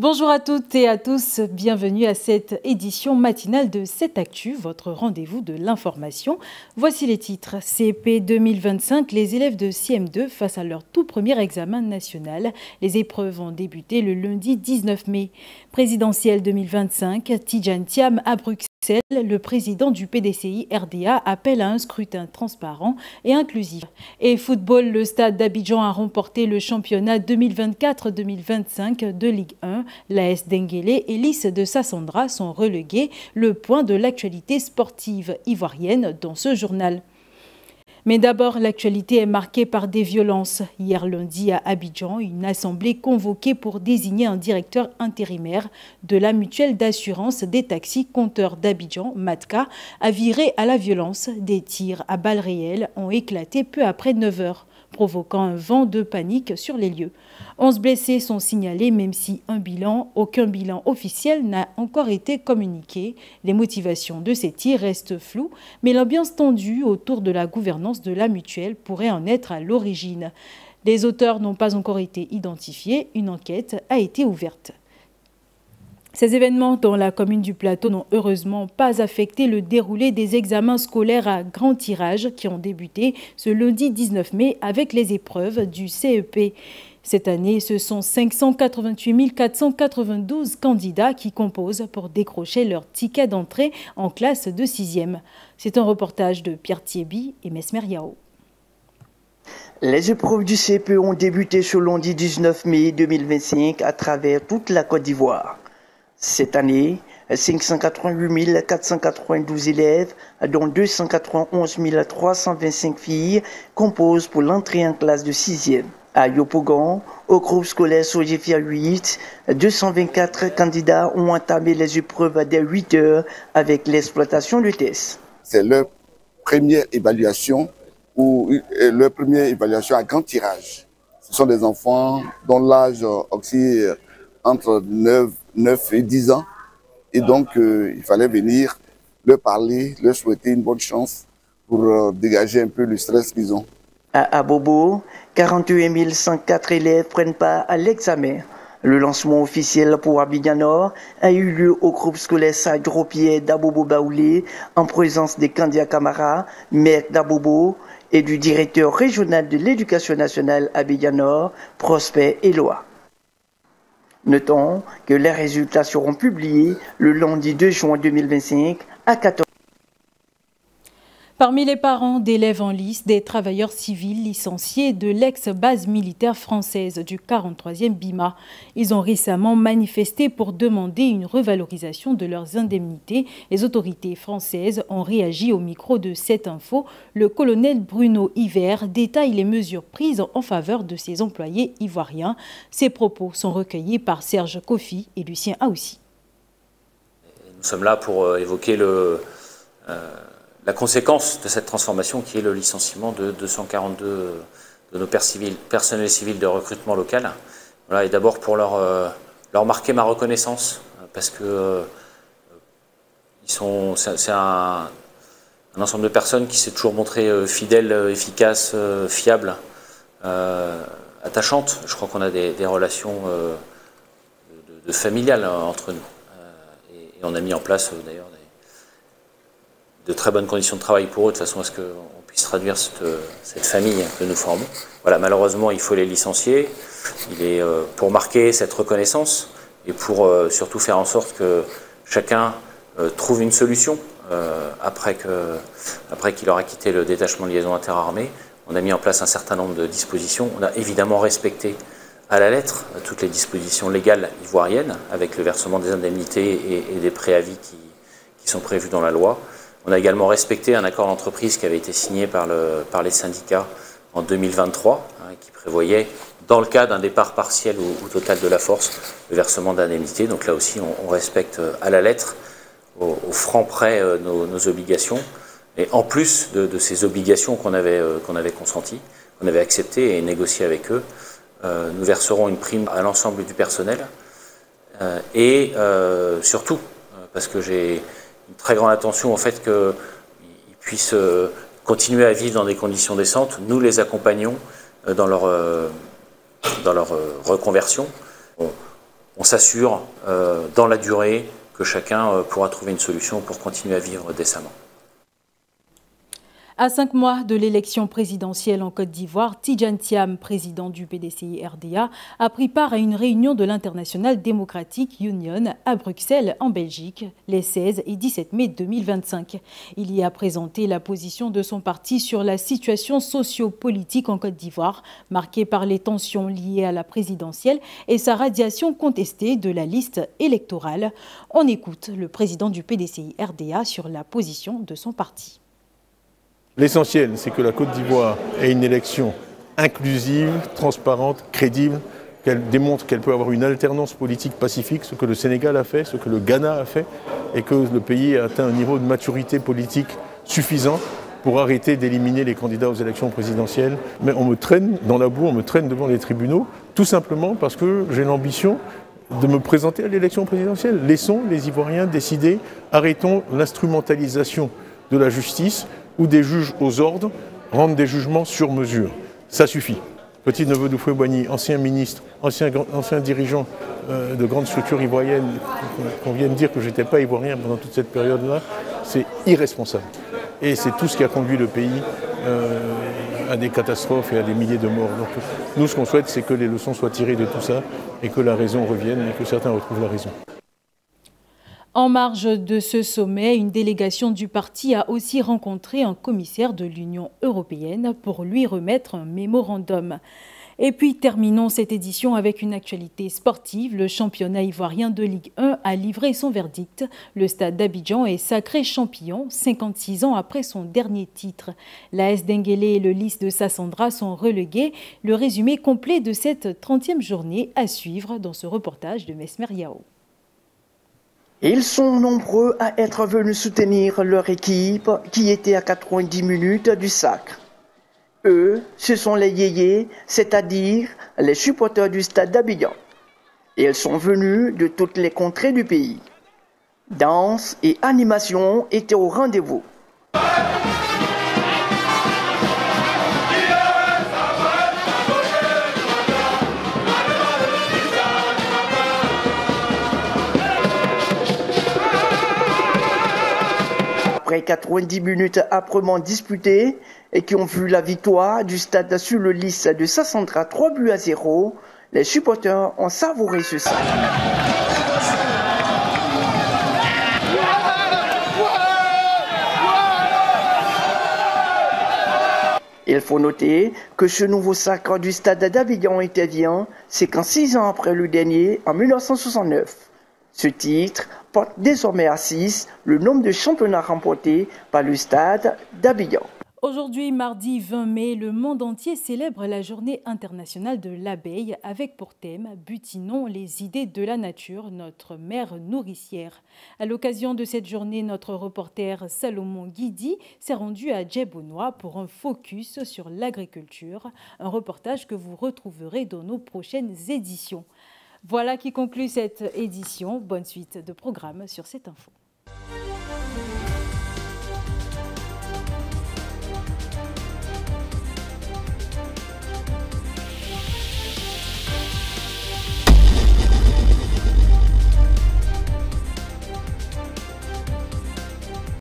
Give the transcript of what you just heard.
Bonjour à toutes et à tous, bienvenue à cette édition matinale de 7actu, votre rendez-vous de l'information. Voici les titres. CP 2025, les élèves de CM2 face à leur tout premier examen national. Les épreuves ont débuté le lundi 19 mai. Présidentielle 2025, Tidjane Thiam à Bruxelles. Le président du PDCI RDA appelle à un scrutin transparent et inclusif. Et football, le stade d'Abidjan a remporté le championnat 2024-2025 de Ligue 1. L'AS Denguélé et l'IS de Sassandra sont relégués. Le point de l'actualité sportive ivoirienne dans ce journal. Mais d'abord, l'actualité est marquée par des violences. Hier lundi à Abidjan, une assemblée convoquée pour désigner un directeur intérimaire de la mutuelle d'assurance des taxis compteurs d'Abidjan, Matka, a viré à la violence. Des tirs à balles réelles ont éclaté peu après 9 heures, provoquant un vent de panique sur les lieux. 11 blessés sont signalés, même si aucun bilan officiel n'a encore été communiqué. Les motivations de ces tirs restent floues, mais l'ambiance tendue autour de la gouvernance de la mutuelle pourrait en être à l'origine. Les auteurs n'ont pas encore été identifiés. Une enquête a été ouverte. Ces événements dans la commune du Plateau n'ont heureusement pas affecté le déroulé des examens scolaires à grand tirage qui ont débuté ce lundi 19 mai avec les épreuves du CEP. Cette année, ce sont 588 492 candidats qui composent pour décrocher leur ticket d'entrée en classe de 6e. C'est un reportage de Pierre Thiebi et Mesmer Yao. Les épreuves du CEP ont débuté ce lundi 19 mai 2025 à travers toute la Côte d'Ivoire. Cette année, 588 492 élèves, dont 291 325 filles, composent pour l'entrée en classe de 6e. À Yopougon, au groupe scolaire Sojefia 8, 224 candidats ont entamé les épreuves dès 8 heures avec l'exploitation de tests. C'est leur première évaluation à grand tirage. Ce sont des enfants dont l'âge oscille entre 9 et 10 ans. Et donc, il fallait venir leur parler, leur souhaiter une bonne chance pour dégager un peu le stress qu'ils ont. À Abobo, 41 104 élèves prennent part à l'examen. Le lancement officiel pour Abidjan Nord a eu lieu au groupe scolaire Sadro-Pierre d'Abobo Baoulé en présence des candidats Camara, maire d'Abobo, et du directeur régional de l'éducation nationale Abidjan Nord, Prosper Eloi. Notons que les résultats seront publiés le lundi 2 juin 2025 à 14h. Parmi les parents d'élèves en lice, des travailleurs civils licenciés de l'ex-base militaire française du 43e BIMA. Ils ont récemment manifesté pour demander une revalorisation de leurs indemnités. Les autorités françaises ont réagi au micro de 7info. Le colonel Bruno Hiver détaille les mesures prises en faveur de ses employés ivoiriens. Ces propos sont recueillis par Serge Kofi et Lucien Aoussi. Nous sommes là pour évoquer la conséquence de cette transformation qui est le licenciement de 242 de nos personnels civils de recrutement local. Voilà, et d'abord pour leur marquer ma reconnaissance, parce que c'est un ensemble de personnes qui s'est toujours montré fidèle, efficace, fiable, attachante. Je crois qu'on a des relations de familiales entre nous. Et on a mis en place d'ailleurs de très bonnes conditions de travail pour eux, de façon à ce qu'on puisse traduire cette famille que nous formons. Voilà, malheureusement, il faut les licencier. Il est pour marquer cette reconnaissance et pour surtout faire en sorte que chacun trouve une solution après qu'il aura quitté le détachement de liaison interarmée. On a mis en place un certain nombre de dispositions. On a évidemment respecté à la lettre toutes les dispositions légales ivoiriennes, avec le versement des indemnités et des préavis qui sont prévus dans la loi. On a également respecté un accord d'entreprise qui avait été signé par les syndicats en 2023, qui prévoyait, dans le cas d'un départ partiel ou total de la force, le versement d'indemnités. Donc là aussi, on respecte à la lettre, au franc près, nos obligations. Et en plus de ces obligations qu'on avait consenties, qu'on avait acceptées et négociées avec eux, nous verserons une prime à l'ensemble du personnel. Et surtout, parce que j'ai une très grande attention au fait qu'ils puissent continuer à vivre dans des conditions décentes. Nous les accompagnons dans leur reconversion. on s'assure dans la durée que chacun pourra trouver une solution pour continuer à vivre décemment. À 5 mois de l'élection présidentielle en Côte d'Ivoire, Tidjane Thiam, président du PDCI-RDA, a pris part à une réunion de l'International Democratic Union à Bruxelles, en Belgique, les 16 et 17 mai 2025. Il y a présenté la position de son parti sur la situation socio-politique en Côte d'Ivoire, marquée par les tensions liées à la présidentielle et sa radiation contestée de la liste électorale. On écoute le président du PDCI-RDA sur la position de son parti. L'essentiel, c'est que la Côte d'Ivoire ait une élection inclusive, transparente, crédible, qu'elle démontre qu'elle peut avoir une alternance politique pacifique, ce que le Sénégal a fait, ce que le Ghana a fait, et que le pays a atteint un niveau de maturité politique suffisant pour arrêter d'éliminer les candidats aux élections présidentielles. Mais on me traîne dans la boue, on me traîne devant les tribunaux, tout simplement parce que j'ai l'ambition de me présenter à l'élection présidentielle. Laissons les Ivoiriens décider, arrêtons l'instrumentalisation de la justice, où des juges aux ordres rendent des jugements sur mesure. Ça suffit. Petit-neveu d'Houphouët-Boigny, ancien ministre, ancien dirigeant de grandes structures ivoiriennes, qu'on vienne dire que je n'étais pas ivoirien pendant toute cette période-là, c'est irresponsable. Et c'est tout ce qui a conduit le pays à des catastrophes et à des milliers de morts. Donc nous, ce qu'on souhaite, c'est que les leçons soient tirées de tout ça et que la raison revienne et que certains retrouvent la raison. En marge de ce sommet, une délégation du parti a aussi rencontré un commissaire de l'Union européenne pour lui remettre un mémorandum. Et puis terminons cette édition avec une actualité sportive. Le championnat ivoirien de Ligue 1 a livré son verdict. Le Stade d'Abidjan est sacré champion 56 ans après son dernier titre. L'AS Denguélé et le Lys de Sassandra sont relégués. Le résumé complet de cette 30e journée à suivre dans ce reportage de Mesmer Yao. Ils sont nombreux à être venus soutenir leur équipe qui était à 90 minutes du sacre. Eux, ce sont les yéyés, c'est-à-dire les supporters du Stade d'Abidjan. Ils sont venus de toutes les contrées du pays. Danse et animation étaient au rendez-vous. Après 90 minutes âprement disputées et qui ont vu la victoire du Stade sur le Lys de Sassandra 3-0, les supporters ont savouré ce sac. Il faut noter que ce nouveau sacre du Stade d'Abidjan intervient, c'est qu'en 6 ans après le dernier, en 1969. Ce titre porte désormais à 6 le nombre de championnats remportés par le Stade d'Abidjan. Aujourd'hui, mardi 20 mai, le monde entier célèbre la journée internationale de l'abeille avec pour thème « Butinons les idées de la nature, notre mère nourricière ». À l'occasion de cette journée, notre reporter Salomon Guidi s'est rendu à Djebounois pour un focus sur l'agriculture, un reportage que vous retrouverez dans nos prochaines éditions. Voilà qui conclut cette édition. Bonne suite de programme sur cette info.